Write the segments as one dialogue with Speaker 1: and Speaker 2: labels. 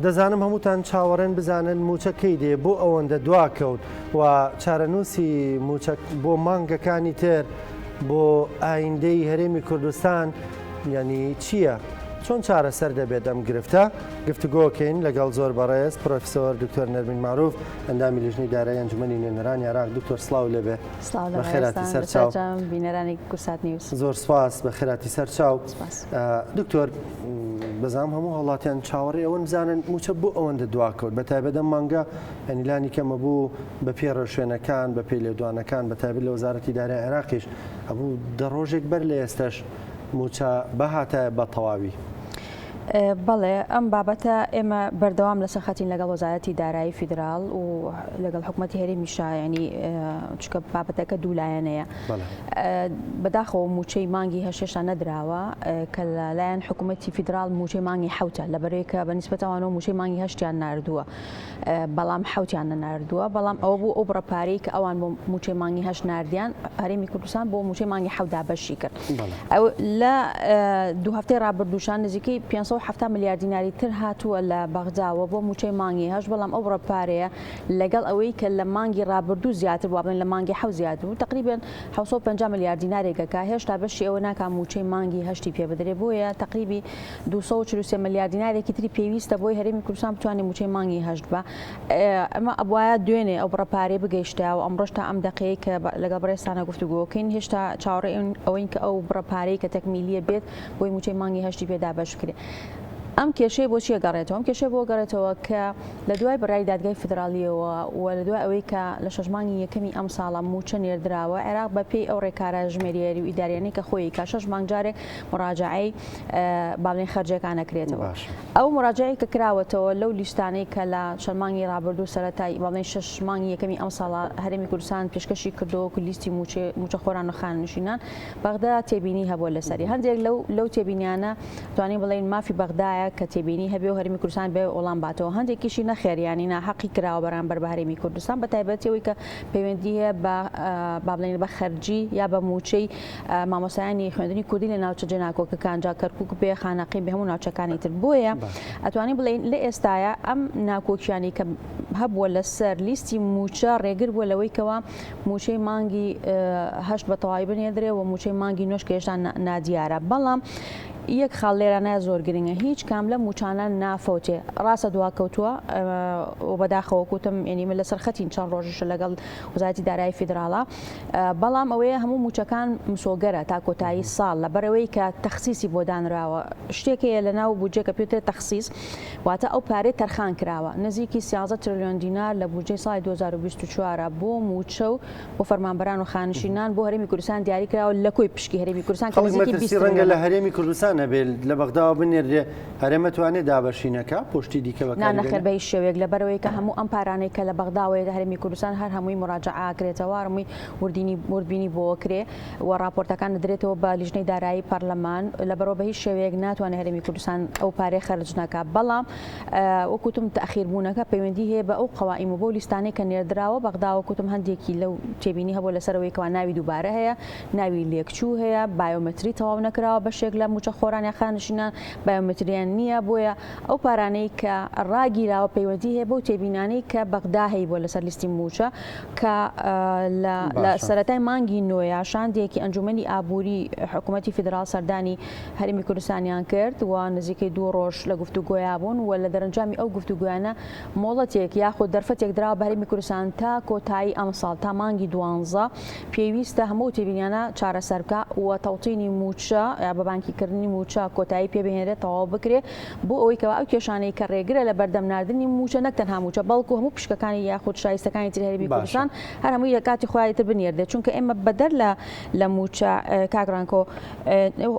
Speaker 1: دەزانم هەمووتان چاوەڕێن بزانن موچەکەی دێ بۆ ئەوەندە دواکەوت و چارەنووسی موچەک بۆ مانگەکانی تر بۆ ئایندەی هەرێمی کوردستان یعنی چییە؟ چۆن چارەسەر دەبێت ئەم گرفتە؟ گفتوگۆکەین لەگەڵ زۆر بەڕێز پرۆفیسۆر دکتۆر نەرمین معروف ئەندامی لیژنەی دارایی ئەنجومەنی نوێنەرانی عێراق. دکتۆر سڵاو لێبێ.
Speaker 2: بە خێراتی سەرچاو بینەرانی کورسات نیوز.
Speaker 1: زۆر سپاس بە خێراتی سەرچاو. دکتۆر بەزام هەموو هەوڵاتیان چاوەڕێ ئەوەن بزانن موچە بۆ ئەوەندە دواکەوت بەتایبەت ئەم مانگە ئەنیلانی کەمە بوو بە پێ ڕێژوێنەکان بە پێی لێدوانەکان بەتایبەت لە وەزارەتی دارایی عێراقیش هەبوو دە ڕۆژێک بەر لە ئێستاش موچە بەهاتایە بە تەواوی.
Speaker 2: بەڵێ ئەم بابەتە ئێمە بەردەوام لەسەر خەتین لەگەڵ وەزارەتی دارایی فیدرال و لەگەڵ حکوومەتی هەرێمیشا ینی چکە بابەتەکە دوولایەنەیە بەداخەوە موچەی مانگی هەشێشا نەدراوە کە لەلایەن حکوومەتی فیدرال موچەی مانگی حوتە لەبەرەوەی بە نیسبەتەوەنەوە موچەی مانگی هەشتیان ناردووە بەڵام حوتیان نەناردووە بەڵام ئەوە بوو ئەو بڕەپارەی کە ئەوان بۆ موچەی مانگی هەشت ناردیان هەرێمی کوردستان بۆ موچەی مانگی حوتدا بەشی کرد. ئەو لە دوو هەفتەی ڕابردووشان نزیکەی 570 ملیار دیناری تر هاتووە لە بەغداوە بۆ موچەی مانگی هەشت بەڵام ئەو بڕەپارەیە لەگەڵ ئەوەی کە لە مانگی ڕابردوو زیاتر بووە لە مانگی حەوت زیاتر بوو تقریباً 750 ملیار دینارێکەکە هێشتا بەشی ئەوە ناکات موچەی مانگی هەشتی پێ بدرێ بۆیە تقریبی 243 ملیار دینارێکی تری پێویستە بۆی هەرێمی کوردستان بتوانێت موچەی مانگی هەشت بە ئەمە ئەبوایە دوێنێ ئەو بڕەپارەی بگەیشتە و ئەمڕۆژ تا ئەم دقەیە کە لەگەڵ بەڕێستانە گفتوگۆکەین هێشتا چاوەڕێ ئەوەین کە ئەو بڕەپارەی کە تەکمیلیە بێت بۆی موچەی مانگی هەشتی پێدا بەش بکرێت. ئەم کێشەی بۆ چیە گەڕێتەوە؟ ئەم کێشەی بۆ گەڕێتەوە کە لە دوای بەڕای دادگای فدرالیەوە و لە دوای ئەوەی کە لە شەژمانگی یەکەمی ئەم ساڵە موچە نێردراوە عێراق بەپێی ئەو ڕێکارە ژمێریێری و ئیداریانەی کە خۆی کە 6 مانگ جارێک مراجعەی باڵێن خەرجیەکان نەکرێتەوە. ئەو مراجعەی کە کراوەتەوە لەو لیستانەی کە لە شەمانگی ڕابردوو سەرەتای باڵێن 6 مانگی یەکەمی ئەم ساڵە هەرێمی کوردستان پێشکەشی کردەوە و لیستی موچەخۆران و خاننشینان بەغدا تێبینی هەبووە لەسەری هەندێک لەو تێبینیانە توانین بڵێن مافی بەغدایە کە تێبینی هەبێ و هەرێمی کوردستان بێ وەڵام باتەوە هەندێکیشی نەخێریانی ناحەقی کراوە بەرامبەر بە هەرێمی کوردستان بە تایبەتەوەی کە پەیوەندی هەیە بە بڵێن بە خەرجی یا بە موچەی مامۆستایانی خوێندنی کوردی لە ناوچە جێناکۆکەکان جا کەرکووک بێ خانەقی بە هەموو ناوچەکانی تر بۆیە ئەتوانین بڵێن لە ئێستاە ئەم ناکۆکیانی کە هەبووە لەسەر لیستی موچە ڕێگر بووە لەوەی کەوە موچەی مانگی هەشت بە تەواوی بنێدرێ و موچەی مانگی نوێش کە هێشتا نادیارە بەڵام یەک خاڵ لێرانە زۆر گرنگە هیچ کام لە موچانە نافۆتێ ڕاستە دواکەوتووە و بەداخەوە کوتم ینی لەسەر خەتین چەند ڕۆژش لەگەڵ وەزارەتی دارایی فیدراڵە بەڵام ئەوەیە هەموو موچەکان مسۆگەرە تا کۆتایی ساڵ لەبەرەوەی کە تەخسیسی بۆ دانراوە شتێکەیە لە ناو بودجێکە پێوترێت تەخسیس واتە ئەو پارەی تەرخان کراوە نزیکی 13 تریلیۆن دینار لە بودجەی ساڵی 2024 بۆ موچە و بۆ فەرمانبەران و خانشینان بۆ هەرێمی کوردستان دیاری کراوە لە کۆی پشکی هەرێمی کوردستان کە نزیکی 20
Speaker 1: ڕەنگە لە هەرێمی کوردستان نەبێت لە بەغداوە بنێردێ هەرێمە توانێت دابەشینەکە پشتی دیکە
Speaker 2: نەخێر بە هیچ شێوەیەک لەبەرەوەی کە هەموو ئەم پارانەی کە لە بەغداوەیە لە هەرێمی کوردستان هەر هەمووی مراجعەکرێتەوە هەمووی وردبینی بۆ کرێ و راپۆرتەکان دەدرێتەوە بە لیژنەی دارایی پەرلەمان لەبەرەوە بە هیچ شێوەیەک ناتوانێت هەرێمی کوردستان ئەو پارەی خەرج ناکات بەڵام وەکوتم تەخیربوونەکە پەیوەندی هەیە بە ئەو قەوائیم و بۆ لیستانەی کە نێردراوە بەغداوە کوتم هەندێکی لەو تێبینی هەبوو لەسەرەوەی کەوا ناوی دووبارە هەیە ناوی لێکچوو هەیە بایۆمەتری تەواو نەکراوە بەشێک لە موچەخۆرانی خانشینان بایۆمەتریان نییە بۆیە ئەو پارانەی کە ڕاگیراوە پەیوەندی هەیە بۆ تێبینانەی کە بەغدا هەیە بۆ لەسەر لیستی موچە کە لە سەرەتای مانگی نۆیە شاندێکی ئەنجومەنی ئابووری حکوومەتی فیدرال سەردانی هەرێمی کوردستانیان کرد و نزیکەی 2 ڕۆژ لە گفتوگۆیان بوون و لە دەرەنجامی ئەو گفتوگویانە مۆڵەتێک یاخود دەرفەتێک دراوە بە هەرێمی کوردستان تا کۆتایی ئەم ساڵ تا مانگی 12 پێویستە هەموو تێبینیانە چارەسەر بکات و تەوتینی موچە یا بە بانکیکردنی موچە کۆتایی پێبهێنرێت تەواو بکرێت بۆ ئەوەی کەەوە ئەو کێشانەی کە ڕێگرە لە بەردەم ناردنی موچە نەک تەنها موچە بەڵکو هەموو پشکەکانی یاخود شایستەکانی تر هەرێمی کوردستان هەر هەمووی لە کاتی خۆیان تر بنێردێت چونکە ئێمە بەدەر لە موچە کاگڕانکۆ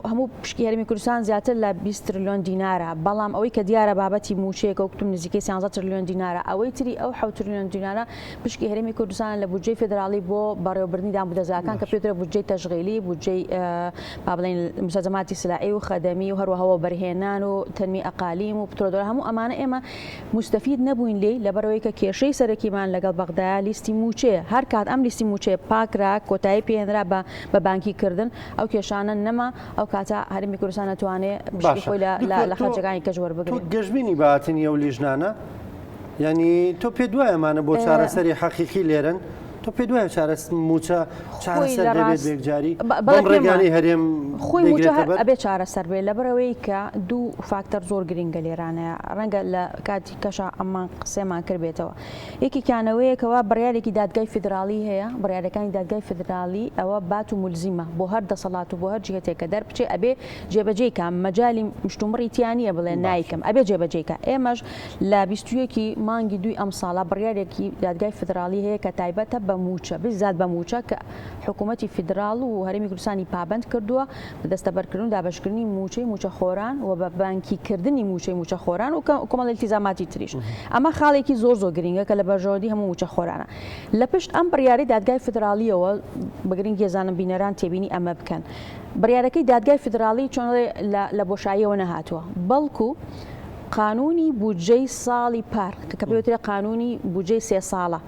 Speaker 2: هەموو پشکی هەرێمی کوردستان زیاتر لە 20 تریلیۆن دینارە بەڵام ئەوەی کە دیارە بابەتی موچەیەکە وەکوتم نزیکەی 13 تریلیۆن دینارە ئەوەی تری ئەو 7 تریلیۆن دینارە پشکی هەرێمی کوردستان لە بودجەی فیدراڵی بۆ بەڕێوەبردننی دامودەزاکان کە پێوترە بودجەی تەشغیلی بودجەی با بڵێن مسەجەماتی سلاحی و و خەدەمی و هەروەها بەرهێنان و تەنمی ئەقالیم و پترۆدۆر هەموو ئەمانە ئێمە مستەفید نەبووین لێ لەبەرەوەی کە کێشەی سەرەکیمان لەگەڵ بەغدایە لیستی موچەیە هەر کات ئەم لیستی موچێ پاکرا کۆتایی پێهێنرا بە بانکیکردن ئەو کێشانە نەما ئەو کاتە هەرێمی کوردستان دەتوانێت بشتی خۆی لە خەرجەکانی کەش وەربگرێت.
Speaker 1: گەشتبینی باتنی ئەو لیژنانە ینی تۆ پێ دوایەمانە بۆ چارەسەری حەقیقی لێرن تۆ پێ دوایە موچە چارەسەر دەبێت بێکجاری بەم ڕێگانی هەرێم
Speaker 2: خۆی موچە ئەبێ چارەسەر بێت لەبەرەوەی کە دوو فاکتەر زۆر گرنگە لێرانەیە ڕەنگە لە کاتی کەشە ئەمان قسێمان کردبێتەوە یەکیانەوەیەکەوە بڕیارێکی دادگای فیدرالی هەیە بڕیارەکانی دادگای فیدرالی ئەوە بات و مولزیمە بۆ هەر دەسەڵات و بۆ هەر جهتێکە دەربچێ ئەبێ جێبەجێکە مەجای مشتومڕی تیانە بڵێ نایکەم ئەبێ جێبەجێکە ئێمەش لە 21 مانگی دوی ئەم ساڵە بڕیارێکی دادگای فیدرالی هەیە کە تایبەتە بە موچە بزات بە موچە کە حکوومەتی فیدرال و هەرێمی کوردستانی پابند کردووە بەدەستەبەرکردن و دابشکردنی موچەی موچەخۆران و بە بانکیکردنی موچەی موچەخۆران و کۆمەڵ التیزاماتی تریش ئەمە خاڵێکی زۆر گرنگە کە لە بەژۆردی هەموو موچەخۆرانە لە پشت ئەم بڕیاری دادگای فیدرالیەوە بەگرنگ گێزانم بینەران تێبینی ئەمە بکەن بڕیارەکەی دادگای فیدرالی چۆن لە بۆشاییەوە نەهاتووە بەڵکو قانونی بودجەی ساڵی پار کە پێوترێ قانونی بودجەی 3 ساڵە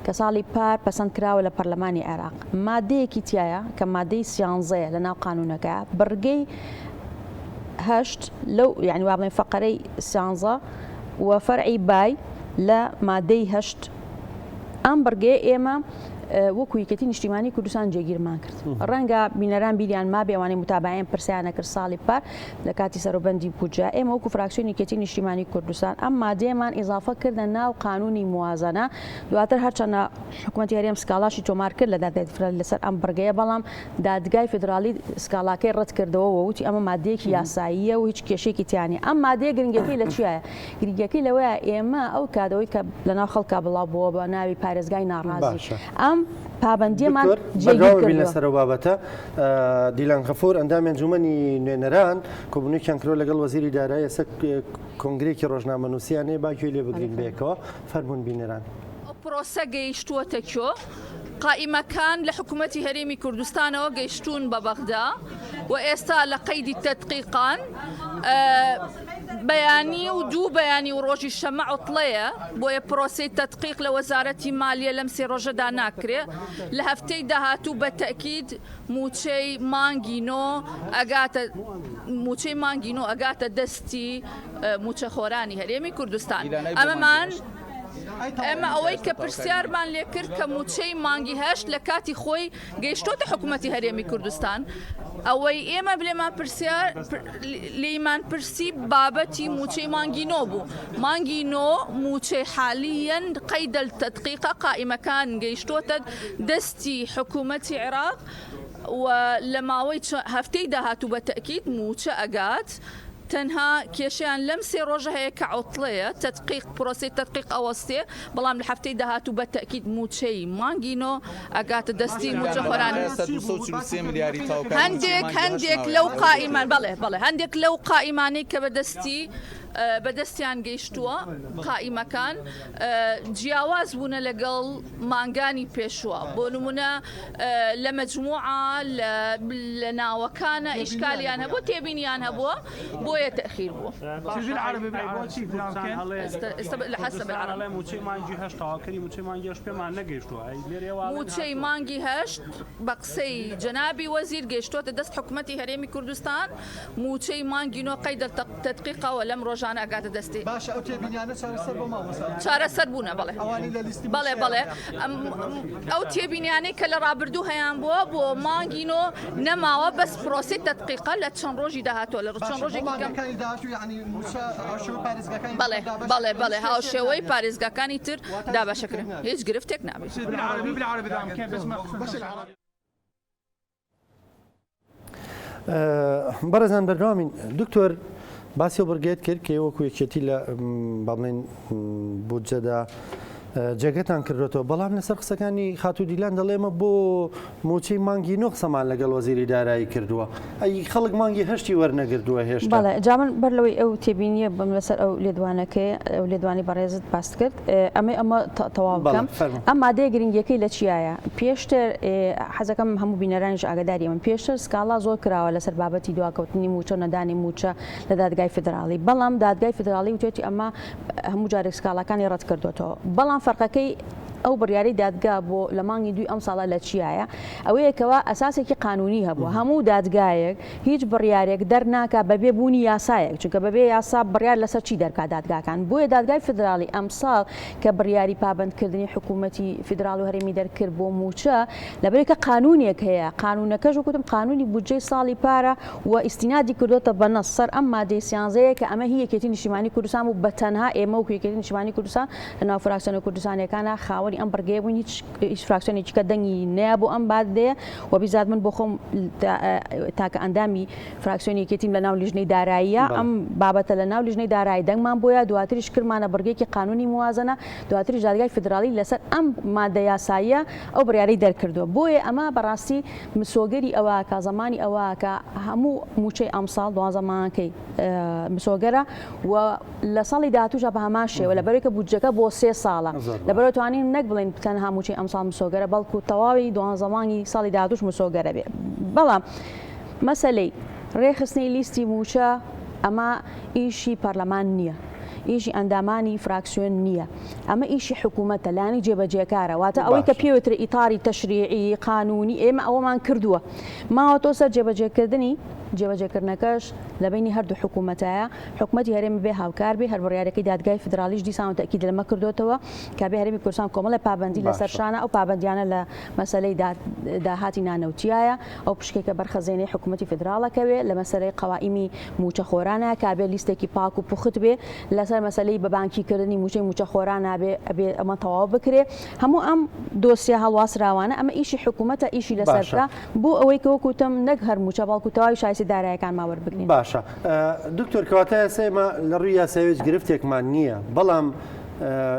Speaker 2: کە ساڵی پار پەسەند کراوە لە پەرلەمانی عێراق مادەیەکی تایە کە مادەی 13 لە ناو قانونەکە بڕگەی 8 لەو یعنی وا بڵێن فەقەرەی 13 و فەرعی بای لە مادەی 8 ئەم بڕگەیە ئێمە وەکو یەکێتی نیشتیمانی کوردستان جێگیرمان کرد ڕەنگە بینەران بیریان ما بێوانەی متابعین پرسیانە کرد ساڵی پار لە کاتی سەرۆبەندی بودجە ئێمە وەکو فراکسیۆنی یەکێتی نیشتیمانی کوردستان ئەم مادەیەمان ئیزافە کردە ناو قانونی موازنە دواتر هەرچەنە حکوومەتی هەرێم سکاڵاشی تۆمار کرد لە دادگای فیدرالی لەسەر ئەم بڕگەیە بەڵام دادگای فیدرالی سکاڵاکەی ڕەت کردەوە وتی ئەمە مادەیەکی یاساییە و هیچ کێشێکی تیانی ئەم مادەیە گرنگەکەی لە چیایە گرنگەکەی لەوەیە ئێمە ئەو کادەوەی کە لەناو خەڵکا بڵاو بووە بە ناوی پارێزگای ناڕازی ئەم پابندیەمان
Speaker 1: جێگیر لەسەر بابەتە دیلان غەفور ئەندامی ئەنجومەنی نوێنەران کۆبوونێکیان کرۆ لەگەڵ وەزیری دارایی ئێستا کۆنگرێکی ڕۆژنامەنووسیانەیە باگوێ لێ بگرین بێکەوە فەرموون بینەران
Speaker 3: پرۆسە گەیشتووەتە کۆ قائیمەکان لە حکوومەتی هەرێمی کوردستانەوە گەیشتوون بە بەغدا و ئێستا لە قەیدی تەدقیقان بەیانی و دوو بەیانی و ڕۆژی شەمە عوتڵەیە بۆیە پرۆسەی تەدقیق لە وەزارەتی مالیە لەم 3 ڕۆژەدا ناکرێ لە هەفتەی داهاتوو بە تەکید موچەی مانگینۆ ئەگاتە دەستی موچەخۆرانی هەرێمی کوردستان ئەمە ئەوەی کە پرسیارمان لێ کرد کە موچەی مانگی هەشت لە کاتی خۆی گەیشتۆتە حکوومەتی هەرێمی کوردستان ئەوەی ئێمە لێمان پرسی بابەتی موچەی مانگینۆ بوو مانگینۆ موچەی حالیەن قەیدە تەدقیقە قائیمەکان گەیشتۆتە دەستی حکوومەتی عێراق و لە ماوەی هەفتەی داهاتوو بە تەکید موچە ئەگات تەنها کێشیان لەم 3 ڕۆژە هەیە کە عوتڵەیە تەدقیق پرۆسی تەدقیق ئەوەستێ بەڵام لە هەفتەی داهاتوو بە تەکید موچەی مانگینۆ ئەگاتە دەستی موچەخۆران هەندێک لەو قائیمان بەڵێ هەندێک لەو قائیمانەی کە بەدەستیان گەیشتووە قائیمەکان جیاواز بوونە لەگەڵ مانگانی پێشووە بۆ نمونە لە مەجموعە لە ناوەکانە ئیشکالیان هەبوو تێبینیان هەبووە بۆیە تەخیر بوو موچەی مانگی هەشت بە قسەی جەنابی وەزیر گەیشتووەتە دەست حکوومەتی هەرێمی کوردستان موچەی مانگینۆ قەیدە تەدقیقەوە لەم ڕۆژانە ئەگاتە دەستی
Speaker 4: باشە ئەو تێبینیانە
Speaker 3: چارەسەر بوونە بەڵێ ئەو تێبینیانەی کە لە ڕابردوو هەیان بووە بۆ مانگینۆ نەماوە بەس پرۆسی تەدقیقە لە چەند ڕۆژی داهاتوە لە چەند ڕۆژێکی بەڵێ هاوشێوەی پارێزگاکانی تر دابەشەکردن هیچ گرفتێک نابێت
Speaker 1: بەڕێزان بەردەوامین دکتۆر باسی و بڕگێت کرد کە وەکو یەکێتی لە بەڵێن بودجەدا جێگەتان کردێتەوە بەڵام لەسەر قسەکانی خاتو دیلان دەڵێمە بۆ موچەی مانگی نۆ قسەمان لەگەڵ وەزیری دارایی کردووە ئەی خەڵک مانگی هەشتی وەرنەگردووە هێشتا
Speaker 2: بەڵێ جامن بەر لەوەی ئەو تێبینیە بم لەسەر ئەو لێدوانەکەی ئەو لێدوانی بەڕێزت باس کرد ئەمە تەواو بکەم ئەم مادەیە گرنگیەکەی لە چیایە پێشتر حەزەکەم هەموو بینەرانیش ئاگاداری من پێشتر سکاڵا زۆر کراوە لەسەر بابەتی دواکەوتنی موچە نەدانی موچە لە دادگای فدراڵی بەڵام دادگای فدراڵی وتێتی ئەمە هەموو جارێک سکاڵەکانی ڕەت کردوێتەوە بەڵام فەرقەکەی ئەو بڕیاری دادگا بۆ لە مانگی دوی ئەم ساڵە لە چیایە ئەوەیەکەوە ئەساسێکی قانونی هەبوو هەموو دادگایەک هیچ بڕیارێک دەرناکە بەبێ بوونی یاسایەک چونکە بەبێ یاسا بڕیار لەسەر چی دەرکات دادگاکان بۆیە دادگای فدراڵی ئەم ساڵ کە بڕیاری پابندکردنی حکوومەتی فدراڵ و هەرێمی دەرکرد بۆ موچە لەبەرێکە قانونێک هەیە قانونەکەش وەکوتم قانونی بودجەی ساڵی پارە و ئیستینادی کردوتە بە نەس سەر ئەم مادەی سیانزەیە کە ئەمە هی یەکێتی نیشتیمانی کوردستان و بەتەنها ئێمە و یەکێتی نیشتیمانی کوردستان لە ناو فراکسیۆنە کوردستانیەکانە خاوەنی ئەم بڕگەیە بوون هیچ فراکسیۆنێکی کە دەنگی نەیە بۆ ئەم بادەیە و بیزات من بۆ خۆم تاکە ئەندامی فراکسیۆنی یەکێتیم لە ناو لیژنەی داراییە ئەم بابەتە لە ناو لیژنەی دارایی دەنگمان بۆیە دواتریش کردمانە بڕگەیەکی قانونی موازنە دواتریش دادگای فدراڵی لەسەر ئەم مادە یاساییە ئەو بڕیارەی دەرکردووە بۆیە ئەمە بەڕاستی مسۆگەری ئەوە کە زمانی ئەوە کە هەموو موچەی ئەم ساڵ دوازەمانکەی مسۆگەرە و لە ساڵی داهاتووشە بە هەمان شێوە لەبەرێکە بودجەکە بۆ 3 ساڵە لەبەرەوە توانین نەک بڵێن تەنها موچەی ئەم ساڵ مسۆگەرە بەڵکو تەواوی دوازەمانی ساڵی داهاتووش مسۆگەرە بێ بەڵام مەسەلەی ڕێخستنی لیستی موچە ئەمە ئیشی پەرلەمان نییە ئیشی ئەندامانی فراکسیۆن نییە ئەمە ئیشی حکوومەتە لانی جێبەجێکارە واتە ئەوەی کە پێوتر ئیتاری تەشریعی قانونی ئێمە ئەوەمان کردووە ماوە تۆ سەر جێبەجێکردنی جێبەجێکردنەکەش لە بینی هەردوو حکوومەتایە حکوومەتی هەرێمی بێ هاوکار بێ هەر بڕیارەکەی دادگای فدرالیش دیسان و تەکید لەمە کردوتەوە کە بێ هەرێمی کوردستان کۆمەڵی پابندی لەسەر شانە ئەو پابندیانە لە مەسەلەی داهاتی نانەوتیایە ئەو پشکێکە بەرخەزێنەی حکوومەتی فدراڵەکەوێ لە مەسەلەی قەوائیمی موچەخۆرانە کابێ لیستێکی پاک و پوخت بێ لەسەر مەسەلەی بەبانکیکردنی موچەی موچەخۆران نابێ ئەبێ ئەمە تەواو بکرێ هەموو ئەم دۆسیە هەڵواسراوانە ئەمە ئیشی حکوومەتە ئیشی لەسەرکە بۆ ئەوەی کە وەکوتم نەک هەر موچە باڵکو تەواوی شایستی دارایەکان ماوەربگرین
Speaker 1: باشە دکتۆر کەواتە سێمە لە ڕووی یاساوێج گرفتێکمان نییە بەڵام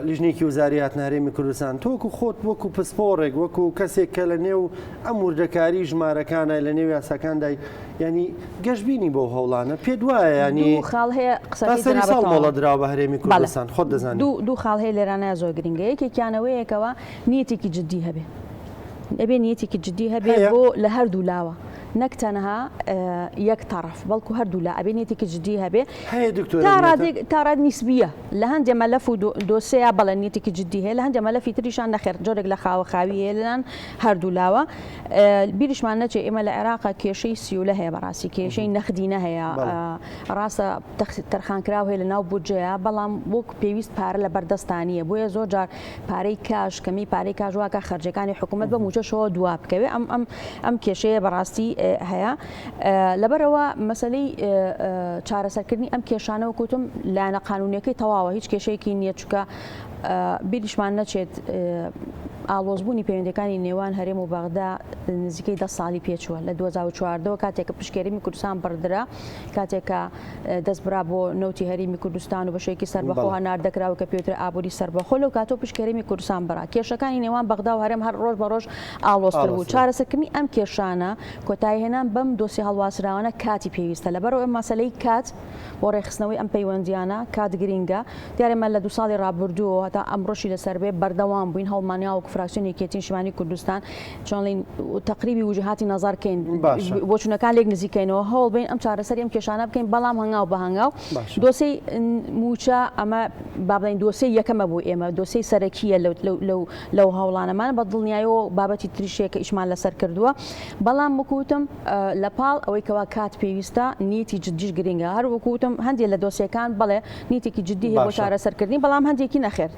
Speaker 1: لیژنێکی وزاریات هەرێمی کوردستان تۆکو خۆت وەکو پسپۆڕێک وەکو کەسێک کە لە نێو ئەم وردەکاری ژمارەکانە لە نێو یاساکاندای ینی گەشتبینی بۆ هەوڵانە پێ دوایە ینی
Speaker 2: خاڵ هەیە
Speaker 1: قسەی ساڵ مۆڵە دراوە بە هەرێمی کوردستان خۆت دەزانێت
Speaker 2: دوو خاڵ هەیە لێرانە زۆر گرنگە یەکێکیانەوەیەکەوە نیەتێکی جددی هەبێ ئەبێ نیەتێکی جددی هەبێ بۆ لە هەردوو لاوە نەک تەنها یەک تەڕەف بەڵکو هەردوو لا ئەبێ نیەتێکی جددی هەبێ تا ڕاد نیسبیە لە هەندێک مەلەف و دۆسەیە بەڵێ نیەتێکی جددی هەیە لە هەندێک مەلەفی تریشان نەخێر جۆرێک لە خاوەخاوی هەیە لەلان هەردوو لاوە بیریشمان نەچێ ئێمە لە عێراقا کێشەی سیولە هەیە بەڕاستی کێشەی نەخدینە هەیە ڕاستە تەرخانکراو هەیە لە ناو بودجەیە بەڵام وەک پێویست پارە لە بەردەستانیە بۆیە زۆر جار پارەی کاش کەمی پارەی کاژ واکە خەرجەکانی حکوومەت بە موچەشەوە دوا بکەوێ ئەم کێشەیە بەڕاستی هەیە لەبەرەوە مەسلەی چارەسەرکردنی ئەم کێشانە وەکوتم لایەنە قانونیەکەی تەواوە هیچ کێشەیەکی نییە چکە بیریشمان نەچێت ئالۆزبوونی پەیوەندەکانی نێوان هەرێم و بەغدا نزیکەی 10 ساڵی پێچووە لە 2014 کاتێککە پشکێریمی کوردستان بڕدرا کاتێکە دەستبرا بۆ نەوتی هەرێمی کوردستان و بەشێکی سەربەخۆ هەناردەکراوە کە پێوتر ئابووری سەربەخۆ لەو کاتۆ پشکێریمی کوردستان بڕا کێشەکانی نێوان بەغدا و هەرێم هەر ڕۆژ بە ڕۆژ ئالۆزتر بوو چارەسەرکردنی ئەم کێشانە کۆتایی هێنان بەم دۆسی هەڵواسراوانە کاتی پێویستە لەبەرەوە ئەم مەسەلەی کات بۆ ڕێخستنەوەی ئەم پەیوەندیانە کات گرینگە دیارێمە لە 2 ساڵی ڕابردووە هەتا ئەمڕۆشی لەسەر بێ بەردەوام بووین هەڵمانیا و فراکسیۆنی یەکێتی نیشتیمانی کوردستان چۆنڵین تقریبی وجهاتی نەزارکەین بۆچوونەکان لێک نزیکەینەوە هەوڵ بین ئەم چارەسەری ئەم کێشانە بکەین بەڵام هەنگاو بە هەنگاو دۆسەی موچە ئەمە با بڵین دۆسەی یەکەمە بوو ئێمە دۆسەی سەرەکیە لەو هەوڵانەمان بە دڵنیایەوە بابەتی تریشەیەکە ئیشمان لەسەر کردووە بەڵام وەکوتم لە پاڵ ئەوەی کەوا کات پێویستە نیەتی جددیش گرنگە هەر وەکوتم هەندێک لە دۆسیەکان بڵێ نیەتێکی جددی هەیە بۆ چارەسەرکردنی بەڵام هەندێکی نەخێر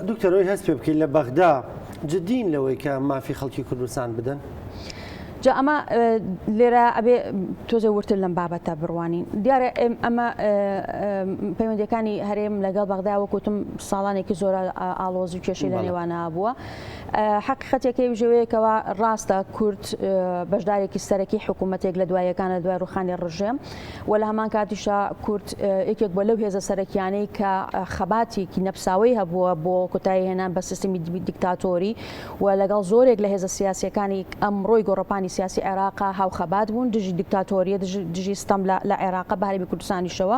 Speaker 1: دکتۆرەوەی هەست پێ بکەین لە بەغدا جددین لەوەی کە مافی خەڵکی کوردستان بدەن
Speaker 2: جا ئەمە لێرە ئەبێ تۆزە ورتر لەم بابەتە بڕوانین دیارە ئەمە پەیوەندیەکانی هەرێم لەگەڵ بەغدا وەکوتم ساڵانێکی زۆر ئاڵۆزی و کێشەی لە نێوانە بووە حقیقەتێکی ژێوەیەکەوە ڕاستە کورد بەشدارێکی سەرەکی حکوومەتێک لە دوایەکانە دوای ڕوخانی ڕژێم و لە هەمان کاتیشا کورد یەکێک بۆ لەو هێزە سەرەکیانەی کە خەباتێکی نەفساوی هەبووە بۆ کۆتایی هێنان بە سیستمی دیکتاتۆری و لەگەڵ زۆرێک لە هێزە سیاسیەکانی ئەمڕۆی گۆڕەپانی سیاسی عێراقا هاوخەبات بوون دژی دیکتاتۆریە دژی ستەم لە عێراقا بە هەرێمی کوردستانیشەوە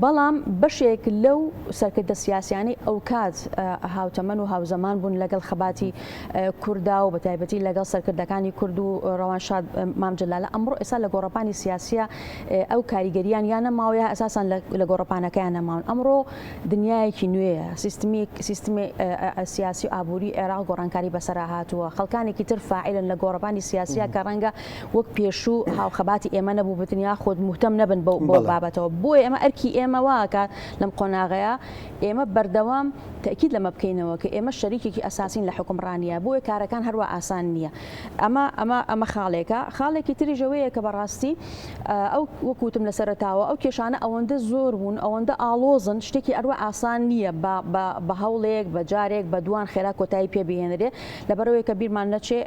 Speaker 2: بەڵام بەشێک لەو سەرکردە سیاسیانی ئەو کات هاوتەمەن و هاوزەمان بوون لەگەڵ خەباتی کووردا و بە تایبەتی لەگەڵ سەرکردەکانی کورد و ڕەوانشاد مام جەلالە ئەمڕۆ ئێستا لە گۆڕەپانی سیاسیە ئەو کاریگەریان یان نەماوەیە ئەساساً لە گۆڕەپانەکەیان نەماون ئەمڕۆ دنیایەکی نوێیە سیستمی سیاسی و ئابووری عێراق گۆڕانکاری بەسەرا هاتووە خەڵکانێکی تر فاعلن لە گۆڕەپانی سیاسیە کە ڕەنگە وەک پێشوو هاوخەباتی ئێمە نەبوو بتنیا خۆت مهتەم نەبن بۆ بابەتەوە بۆیە ئێمە ئەرکی ئێمە واکە لەم قۆناغەیە ئێمە بەردەوام تاکید لەمە بکەینەوە کە ئێمە شەریکێکی ئاساسین لە حکومڕانیە بۆیە کارەکان هەروە ئاسان نییە ئەمە خاڵێکی تری ژەوەیە کە بەڕاستی ئەو وەکوتم لە سەرتاوە ئەو کێشانە ئەوەندە زۆر بوون ئەوەندە ئاڵۆزن شتێکی ئەروە ئاسان نییە بە هەوڵێک بە جارێک بە دوان خێرا کۆتایی پێبهێنرێ لەبەرەوەی کە بیرمان نەچێ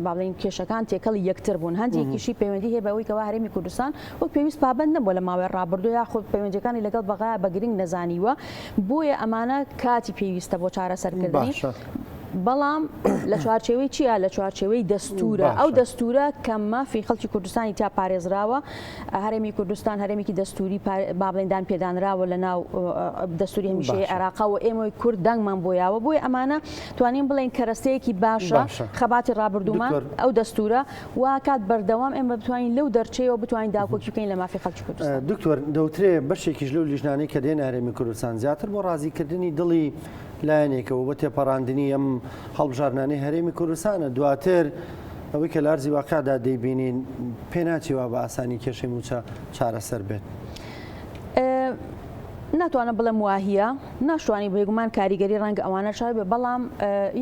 Speaker 2: باڵین کێشەکان تێکەڵی یەکتر بوون هەندێکیشی پەیوەندی هەیە بەوەی کەوا هەرێمی کوردستان وەک پێویست پابەند نەبووە لە ماوەی ڕابردوو یا خۆ پەیوەندیەکانی لەگەڵ بەغا بە گرنگ نەزانیوە بۆیە ئەمانە کاتی پێویستە بۆ چارەسەرکردنی بەڵام لە چوارچێوەی چیە لە چوارچێوەی دەستورە ئەو دەستورە کە مافی خەڵکی کوردستانی تا پارێزراوە هەرێمی کوردستان هەرێمێکی دەستوری بابڵێندان پێدانراوە لە ناو دەستوری هەمیشەیە عێراقا و ئێمەی کورد دەنگمان بۆیاوە بۆی ئەمانە توانین بڵێن کەرەستەیەکی باشە خەباتی ڕابردوومان ئەو دەستورە و کات بەردەوام ئێمە بتوانین لەو دەرچەوە بتوانین داکۆکی بکەین لە مافی خەڵکی کوردستان
Speaker 1: دکتۆر دەوترێ بەشێکیش لەو لیژنانەی کە دێن هەرێمی کوردستان زیاتر بۆ ڕازیکردنی دڵی لایەنێکەوە بە تێپەڕاندنی ئەم هەڵبژارنانەی هەرێمی کوردستانە دواتر ئەوەی کە لارزی واقعدا دەیبینین پێ ناچیوە بە ئاسانی کێشەی موچە چارەسەر بێت
Speaker 2: ناتوانە بڵێم واهیە ناشتوانی بێگومان کاریگەری ڕەنگە ئەوانە شای بێ بەڵام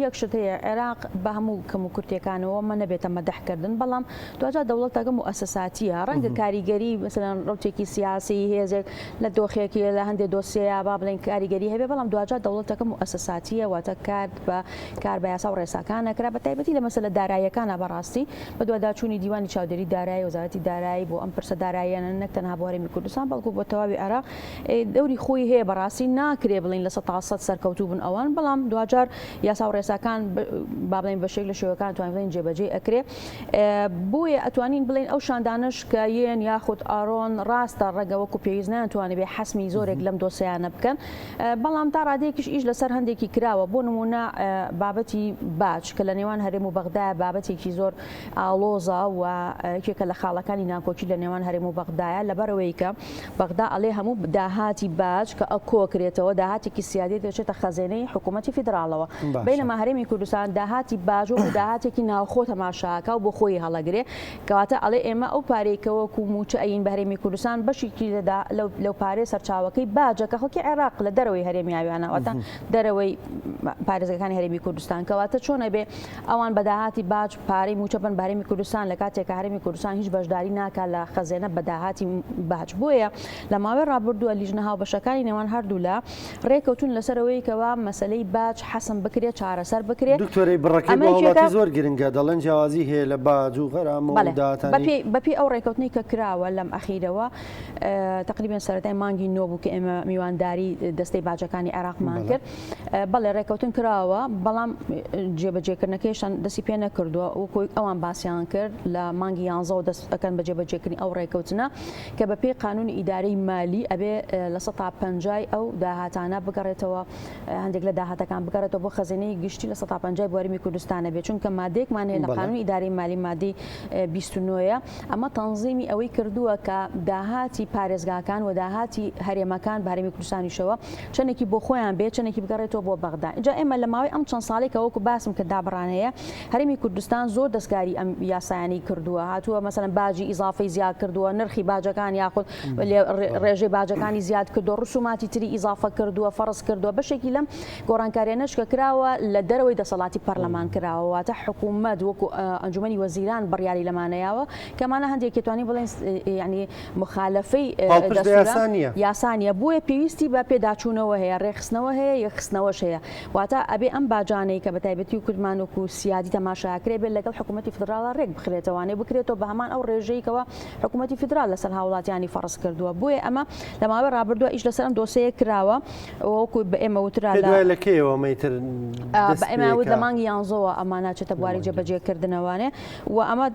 Speaker 2: یەک شت هەیە عێراق بە هەموو کەم و کورتەکانەوە مە نەبێتە مەدەحکردن بەڵام دوجا دەوڵەتەکە مؤسساتیە ڕەنگە کاریگەری مثلەن ڕوتێکی سیاسی هێزێک لە دۆخێکی لە هەندێک دۆسیەیە با بڵێن کاریگەری هەبێ بەڵام دوجا دەوڵەتەکە مؤسساتیە واتە کار بە یاسا و ڕێساکانەکرا بە تایبەتی لە مەسەلە داراییەکانە بەڕاستی بە دوواداچوونی دیوانی چاودێری دارایی وەزارەتی دارایی بۆ ئەم پرسە داراییانە نەک تەنها بۆ هەرێمی کوردستان بەڵکو بۆ تەواوی عێراق دەوری خۆی هەیە بەڕاستی ناکرێ بڵین لە 100% سەرکەوتوو بن ئەوان بەڵام دوجار یاسا و ڕێساکان با بڵین بەشێک لە شێوەکان توانین بڵین جێبەجێ ئەکرێ بۆیە ئەتوانین بڵین ئەو شاندانش کە یەن یاخود ئارۆن ڕاستە ڕێگە وەکو پێویست ناتوانێت بێ حەسمی زۆرێک لەم دۆسیانە بکەن بەڵام تا ڕادەیەکیش ئیش لەسەر هەندێکی کراوە بۆ نمونە بابەتی باج کە لە نێوان هەرێم و بەغدا بابەتێکی زۆر ئاڵۆزە و یەکێکە لە خاڵەکانی ناکۆکی لە نێوان هەرێم و بەغدایە لەبەرەوەی کە بەغدا ئەڵێ هەموو داهاتی باج کە کۆکرێتەوە داهاتێکی سیادی دەچێتە خەزێنەی حکوومەتی فیدراڵەوە بینەما هەرێمی کوردستان داهاتی باج و داهاتێکی ناوخۆ تەماشاکە و بۆ خۆی هەڵەگرێ کەواتە ئەڵێ ئێمە ئەو پارێکەوەکو موچە ئەین بە هەرێمی کوردستان بەشێکی لەو پارێ سەرچاوەکەی باجە کە خەڵکی عێراق لە دەرەوەی هەرێمی ئاویانەوەتە دەرەوەی پارێزەکانی هەرێمی کوردستان کەواتە چۆنە بێ ئەوان بە داهاتی باج پارەی موچە بن بە هەرێمی کوردستان لە کاتێکە هەرێمی کوردستان هیچ بەشداری ناکات لە خەزێنە بە داهاتی باج بۆیە لە ماوەی ڕابردووە لیژنە هاوبەشەکانی نێوان هەردوو لە ڕێکەوتون لەسەرەوەی کەوا مەسلەی باج حەسم بکرێت چارەسەر بکرێت
Speaker 1: دکتۆرەی بڕەکەی وڵاتی زۆر گرنگە دەڵێن جیاوازی هەیە لە باج و غەرام و داهاتانی
Speaker 2: بەپێی ئەو ڕێکەوتنی کە کراوە لەم ئەخیرەوە تقریبا سەرەتای مانگی نۆ بوو کە ئێمە میوانداری دەستەی باجەکانی عێراقمان کرد بەڵێ ڕێکەوتن کراوە بەڵام جێبەجێکردنەکەیشان دەستی پێ نەکردووە وەکۆی ئەوان باسییان کرد لە مانگی 11 دەست ئەەکەن بە جێبەجێکردنی ئەو ڕێکەوتنە کە بەپێی قانونی ئیدارەی مالی ئەبێ لە 150 ئەو داهاتانە بگەڕێتەوە هەندێک لە داهاتەکان بگەڕێتەوە بۆ خەزینەی گشتی لە 150 بۆ هەرێمی کوردستانە بێت چونکە مادێکمان هەیە لە قانونی ئیدارەی مالی مادەی 29 ئەمە تەنزیمی ئەوەی کردووە کە داهاتی پارێزگاکان و داهاتی هەرێمەکان بە هەرێمی کوردستانیشەوە چەندێکی بۆ خۆیان بێت چەندێکی بگەڕێتەوە بۆ بەغدا اینجا ئێمە لە ماوەی ئەم چەند ساڵێکە وەکو باسم کە دابڕانەیە هەرێمی کوردستان زۆر دەستکاری ئەم یاسایانی کردووە هاتووە مەسەلەن باجی ئیزافەی زیاد کردووە نرخی باجەکان یاخود ڕێژەی باجەکانی زیاد کردو ڕسوماتی تری ئیزافە کردووە کردووە فەرز کردووە بەشێکی لەم گۆڕانکاریانەش کە کراوە لە دەرەوەی دەسەڵاتی پەرلەمان کراوە واتە حکوومەت وەکو ئەنجومەنی وەزیران بڕیاری لەمانەیەوە کەمانە هەندێک توانی بڵێن ینی مخالفەی یاسانیە بۆیە پێویستی بە پێداچوونەوە هەیە ڕێخستنەوە هەیە یەخستنەوەش هەیە واتە ئەبێ ئەم باجانەی کە بە تایبەتی و کورمانوەکو سیادی تەماشاکرێ بێت لەگەڵ حکوومەتی فدراڵە ڕێک بخرێتەوانێ بکرێتەوە بە هەمان ئەو ڕێژەیەکەوە حکوومەتی فدرال لەسەر هاوڵاتیانی فەرز کردووە بۆیە ئەمە لە ماوەی ڕابردووە ئیش لەسەر ئەم دۆسەیە کراوە وەکو بە ئێمە وترا
Speaker 1: لەکەیەوە مەیتر
Speaker 2: بە ئێمەوت لە مانگی یانزەوە ئەمانە چێتە بواری جێبەجێکردنەوەوانێ و ئەمە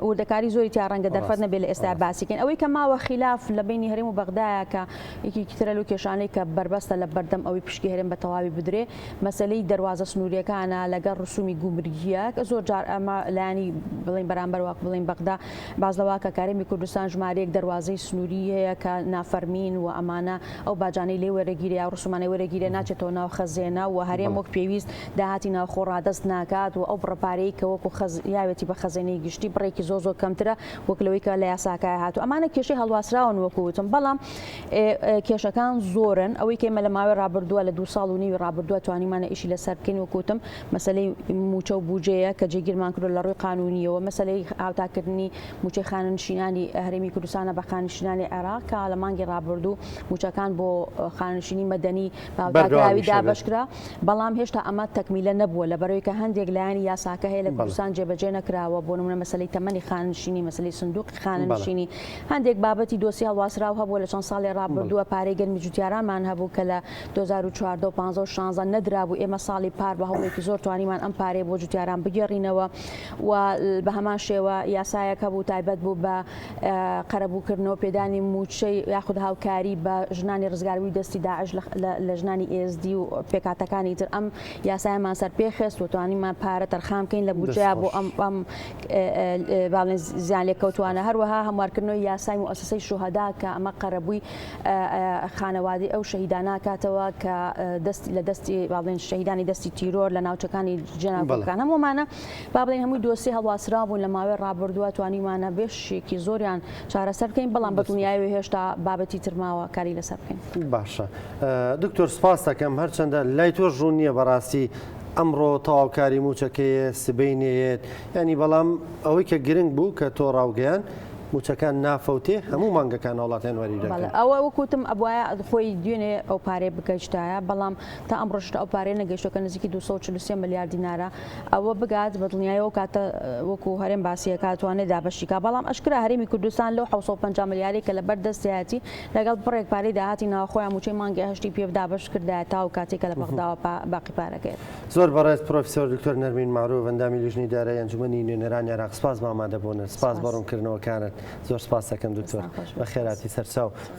Speaker 2: وردەکاری زۆری تا ڕەنگە دەرفەت نەبێت لە ئێستا باسیکەین ئەوەی کە ماوە خلاف لە بینی هەرێم و بەغدایە کە یەکێکی ترە لەو کێشانەی کە بربەستە لە بەردەم ئەوەی پشکی هەرێم بە تەواوی بدرێ مەسەلەی دەواازە سنووریەکانە لەگەڵ ڕسومی گومرگیە کە زۆر جار ئەمە لایانی بڵین بەرامبەر واک بڵین بەغدا باز لەوا کە کارێمی کوردستان ژمارەیەک دەواازەی سنووری هەیە کە نافەرمین و ئەمانە ئەو باجانەی لێ وەرەگیری یا ڕسومانەی وەرەگیرە ناچێتەوە ناو خەزێنە و هەرێم وەک پێویست داهاتی ناوخۆ ڕادەست ناکات و ئەو بڕپارەی کە وەکو یاوێتی بە خەزێنەی گشتی بڕێکی زۆ کەمترە وەکلەوەی کە لە یاساکای هاتوو ئەمانە کێشەی هەڵواسراون وەکوتم بەڵام کێشەکان زۆرن ئەوەی کێمە لە ماوەی ڕابردووە لە 2 ساڵ و نیوی ڕابردووە توانیمانە ئیشی لەسەر بکەین وەکوتم مەسلەی موچە و بوجەیە کە جێگیرمان کردو لە ڕووی قانونیەوە مەسلەی هاوتاکردنی موچەی خاننشینانی هەرێمی کوردستانە بە خاننشینانی عێراق کە لە مانگی ڕابردوو موچەکان بۆ خاننشینی مەدەنی باوتاکراوی دابەشکرا بەڵام هێشتا ئەمە تەکمیلە نەبووە لەبەرەوەی کە هەندێک لایانی یاساکە هەیە لە کوردستان جێبەجێ نەکراوە بۆ نمونە مەسلەی تەمەنی خاننشینی مەسلەی سندوقی خاننشینی هەندێک بابەتی دۆسی هەڵواسراو هەبووە لە چەند ساڵی ڕابردووە پارەی گەرمی جوتیارانمان هەبوو کە لە 2014 و 15 و 16 نەدرابوو ئێمە ساڵی پار بە هەوڵێکی زۆر توانیمان ئەم پارەی بۆ جوتیاران بگێڕینەوە و بە هەمان شێوە یاسایەکە بوو تایبەت بوو بە قەرەبووکردنەوە پێدانی موچەی یاخود هاوکاری بە ژنانی ڕزگاروی دەستی داعش لە ژنانی ئSD و پێکاتەکانی تر ئەم یاسایەمان سەر پێخست و توانیمان پارە تەرخامکەین لە بودجەیە بۆ ئەم باڵێن زیان لێکەوتوانە هەروەها هەموارکردنەوەی یاسای مؤسسەی شوهەدا کە ئەمە قەرەبووی خانەوادی ئەو شەهیدانە کاتەوە کە لە دەستی باڵێن شەهیدانی دەستی تیرۆر لە ناوچەکانی جەناوەکان هەمومانە با بڵێن هەمووی دۆسی هەڵواسرا بوون لە ماوەی ڕابردووە توانیمانە بێشێکی زۆریان چارەسەر بکەین بەڵام بەدونیاوی هێشتا بابەتی ترماوە کاری لەسەر بکەین.
Speaker 1: باشە دکتۆر سپاس دەکەم هەرچەندە لای تۆ ژوون نییە بەڕاستی ئەمڕۆ تەواوکاری موچەکەیە سبەینێت ینی بەڵام ئەوەی کە گرنگ بوو کە تۆ ڕاوگەیان موچەکان نافەوتێ هەموو مانگەکان وڵاتیان وەری دەکەن
Speaker 2: ئەوە وەکوتم ئەبواە خۆی دوێنێ ئەو پارێ بگەیشتایە بەڵام تا ئەمڕۆشتا ئەو پارێ نەگەیشتەکە نزیکی 243 ملیار دینارە ئەوە بگات بە دڵنیایەوە کاتە وەکو هەرێم باسیەکە توانێت دابەشیکا بەڵام ئەشکرا هەرێمی کوردستان لەو 750 ملیاری کە لە بەر دەستیاتی لەگەڵ بڕێک پارەی داهاتی ناوخۆیان موچەی مانگی هەشتی پێ دابەش کردایە تا و کاتێکە لە بەغداوە باقی پارەکەیت.
Speaker 1: زۆر بەڕێز پرۆفیسۆر دکتۆر نەرمین معروف ئەندامی لیژنەی دارایی ئەنجومەنی نوێنەرانی عێراق سپاس بە ئامادەبوون سپاس بە ڕوونکردنەوەکانت زۆر سپاس دەکەم دکتۆر بە خێراتی سەرچاو.